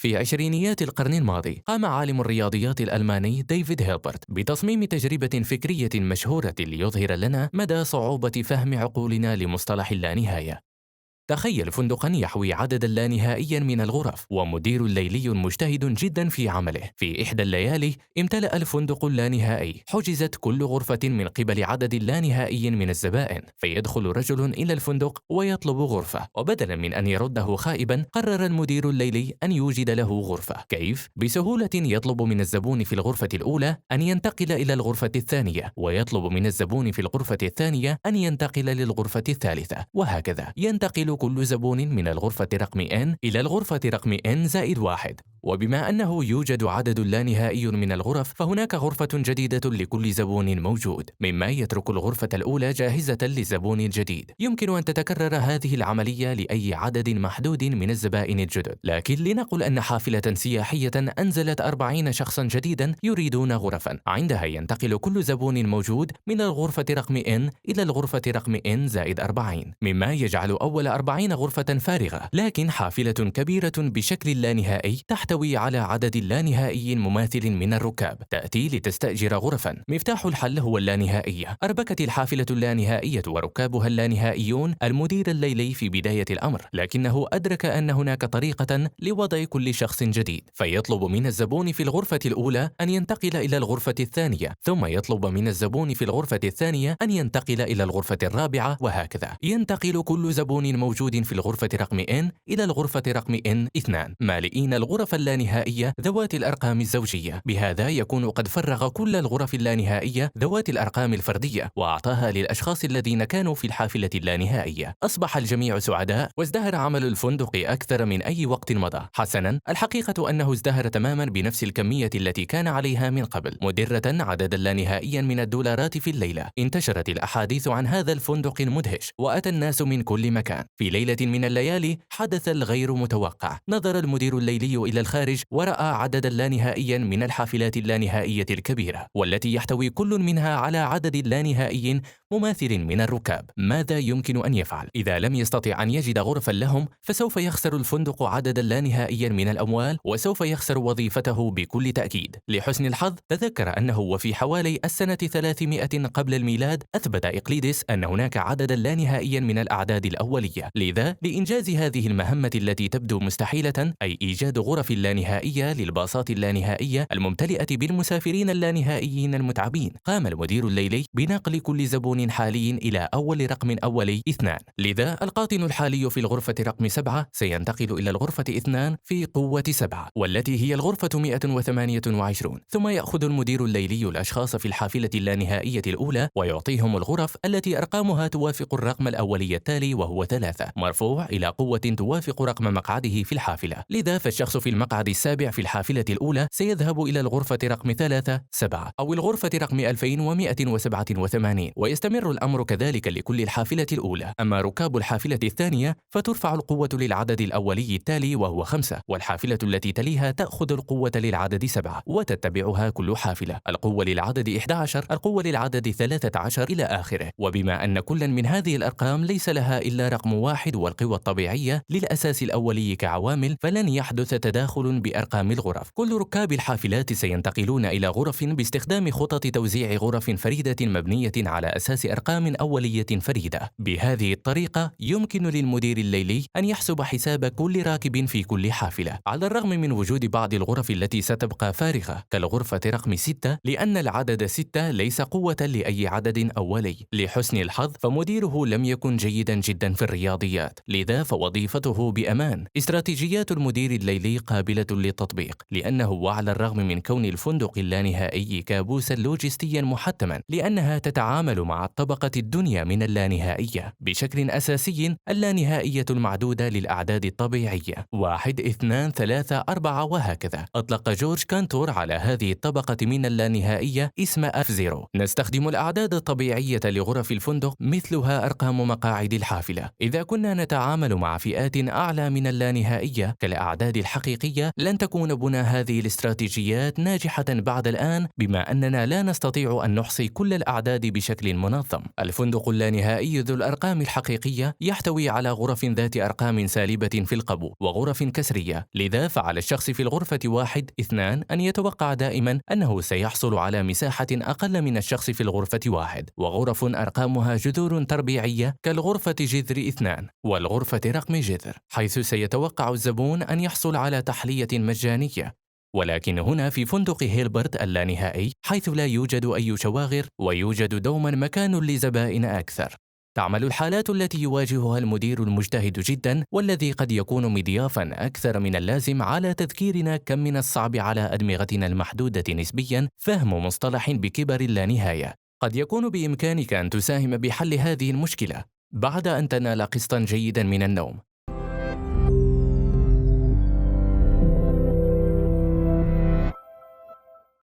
في عشرينيات القرن الماضي قام عالم الرياضيات الألماني ديفيد هيلبرت بتصميم تجربة فكرية مشهورة ليظهر لنا مدى صعوبة فهم عقولنا لمصطلح اللانهاية. تخيل فندقا يحوي عددا لا نهائيا من الغرف ومدير ليلي مجتهد جدا في عمله. في إحدى الليالي امتلأ الفندق اللانهائي، حجزت كل غرفة من قبل عدد لا نهائي من الزبائن، فيدخل رجل إلى الفندق ويطلب غرفة، وبدلا من أن يرده خائبا قرر المدير الليلي أن يوجد له غرفة. كيف؟ بسهولة يطلب من الزبون في الغرفة الأولى أن ينتقل إلى الغرفة الثانية، ويطلب من الزبون في الغرفة الثانية أن ينتقل للغرفة الثالثة، وهكذا ينتقل كل زبون من الغرفة رقم N إلى الغرفة رقم N+1. وبما أنه يوجد عدد لا نهائي من الغرف، فهناك غرفة جديدة لكل زبون موجود، مما يترك الغرفة الأولى جاهزة للزبون الجديد. يمكن أن تتكرر هذه العملية لأي عدد محدود من الزبائن الجدد، لكن لنقل أن حافلة سياحية أنزلت 40 شخصا جديدا يريدون غرفا، عندها ينتقل كل زبون موجود من الغرفة رقم N إلى الغرفة رقم N+40، مما يجعل أول 40 غرفة فارغة. لكن حافلة كبيرة بشكل لا نهائي تحتوي على عدد لا نهائي مماثل من الركاب تأتي لتستأجر غرفا. مفتاح الحل هو اللانهائية. أربكت الحافلة اللانهائية وركابها اللانهائيون المدير الليلي في بداية الأمر، لكنه أدرك أن هناك طريقة لوضع كل شخص جديد، فيطلب من الزبون في الغرفة الأولى أن ينتقل إلى الغرفة الثانية، ثم يطلب من الزبون في الغرفة الثانية أن ينتقل إلى الغرفة الرابعة، وهكذا ينتقل كل زبون موجود في الغرفة رقم N إلى الغرفة رقم N2، مالئين الغرف اللانهائية ذوات الأرقام الزوجية. بهذا يكون قد فرغ كل الغرف اللانهائية ذوات الأرقام الفردية وأعطاها للأشخاص الذين كانوا في الحافلة اللانهائية. أصبح الجميع سعداء وازدهر عمل الفندق أكثر من أي وقت مضى. حسنا، الحقيقة أنه ازدهر تماما بنفس الكمية التي كان عليها من قبل، مدرة عددا لا نهائيا من الدولارات في الليلة. انتشرت الأحاديث عن هذا الفندق المدهش، وأتى الناس من كل مكان. في ليلة من الليالي حدث الغير متوقع. نظر المدير الليلي إلى الخارج ورأى عددا لا نهائيا من الحافلات اللانهائية الكبيرة، والتي يحتوي كل منها على عدد لا نهائي مماثل من الركاب. ماذا يمكن أن يفعل؟ إذا لم يستطع أن يجد غرفا لهم، فسوف يخسر الفندق عددا لا نهائيا من الأموال، وسوف يخسر وظيفته بكل تأكيد. لحسن الحظ تذكر أنه وفي حوالي السنة 300 قبل الميلاد أثبت إقليدس أن هناك عددا لا نهائيا من الأعداد الأولية. لذا لإنجاز هذه المهمة التي تبدو مستحيلة، أي إيجاد غرف اللانهائية للباصات اللانهائية الممتلئة بالمسافرين اللانهائيين المتعبين، قام المدير الليلي بنقل كل زبون حالي إلى أول رقم أولي 2. لذا القاطن الحالي في الغرفة رقم 7 سينتقل إلى الغرفة 2 في قوة 7، والتي هي الغرفة 128. ثم يأخذ المدير الليلي الأشخاص في الحافلة اللانهائية الأولى ويعطيهم الغرف التي أرقامها توافق الرقم الأولي التالي، وهو 3، مرفوع إلى قوة توافق رقم مقعده في الحافلة. لذا فالشخص في المقعد السابع في الحافلة الأولى سيذهب إلى الغرفة رقم 3-7 أو الغرفة رقم 2187، ويستمر الأمر كذلك لكل الحافلة الأولى. أما ركاب الحافلة الثانية فترفع القوة للعدد الأولي التالي وهو 5، والحافلة التي تليها تأخذ القوة للعدد 7، وتتبعها كل حافلة القوة للعدد 11، القوة للعدد 13 إلى آخره. وبما أن كل من هذه الأرقام ليس لها إلا رقم 1 والقوة الطبيعية للأساس الأولي كعوامل، فلن يحدث تداخل بأرقام الغرف. كل ركاب الحافلات سينتقلون إلى غرف باستخدام خطط توزيع غرف فريدة مبنية على أساس أرقام أولية فريدة. بهذه الطريقة يمكن للمدير الليلي أن يحسب حساب كل راكب في كل حافلة، على الرغم من وجود بعض الغرف التي ستبقى فارغة كالغرفة رقم 6، لأن العدد 6 ليس قوة لأي عدد أولي. لحسن الحظ فمديره لم يكن جيدا جدا في الرياضيات، لذا فوظيفته بأمان. استراتيجيات المدير الليلي قابلة للتطبيق، لأنه وعلى الرغم من كون الفندق اللانهائي كابوسا لوجستيا محتما، لأنها تتعامل مع الطبقة الدنيا من اللانهائية بشكل أساسي، اللانهائية المعدودة للأعداد الطبيعية 1 2 3 4 وهكذا. أطلق جورج كانتور على هذه الطبقة من اللانهائية اسم F0. نستخدم الأعداد الطبيعية لغرف الفندق مثلها أرقام مقاعد الحافلة. إذا كنا نتعامل مع فئات أعلى من اللانهائية كالأعداد الحقيقية الحالية لن تكون بنى هذه الاستراتيجيات ناجحة بعد الآن، بما أننا لا نستطيع أن نحصي كل الأعداد بشكل منظم. الفندق اللانهائي ذو الأرقام الحقيقية يحتوي على غرف ذات أرقام سالبة في القبو وغرف كسرية، لذا فعلى الشخص في الغرفة 1 2 أن يتوقع دائما أنه سيحصل على مساحة أقل من الشخص في الغرفة 1، وغرف أرقامها جذور تربيعية كالغرفة جذر 2 والغرفة رقم جذر، حيث سيتوقع الزبون أن يحصل على تحلية مجانية. ولكن هنا في فندق هيلبرت اللانهائي، حيث لا يوجد أي شواغر ويوجد دوما مكان لزبائن أكثر، تعمل الحالات التي يواجهها المدير المجتهد جدا، والذي قد يكون مضيافا أكثر من اللازم على تذكيرنا كم من الصعب على أدمغتنا المحدودة نسبيا فهم مصطلح بكبر اللانهاية. قد يكون بإمكانك أن تساهم بحل هذه المشكلة بعد أن تنال قسطا جيدا من النوم.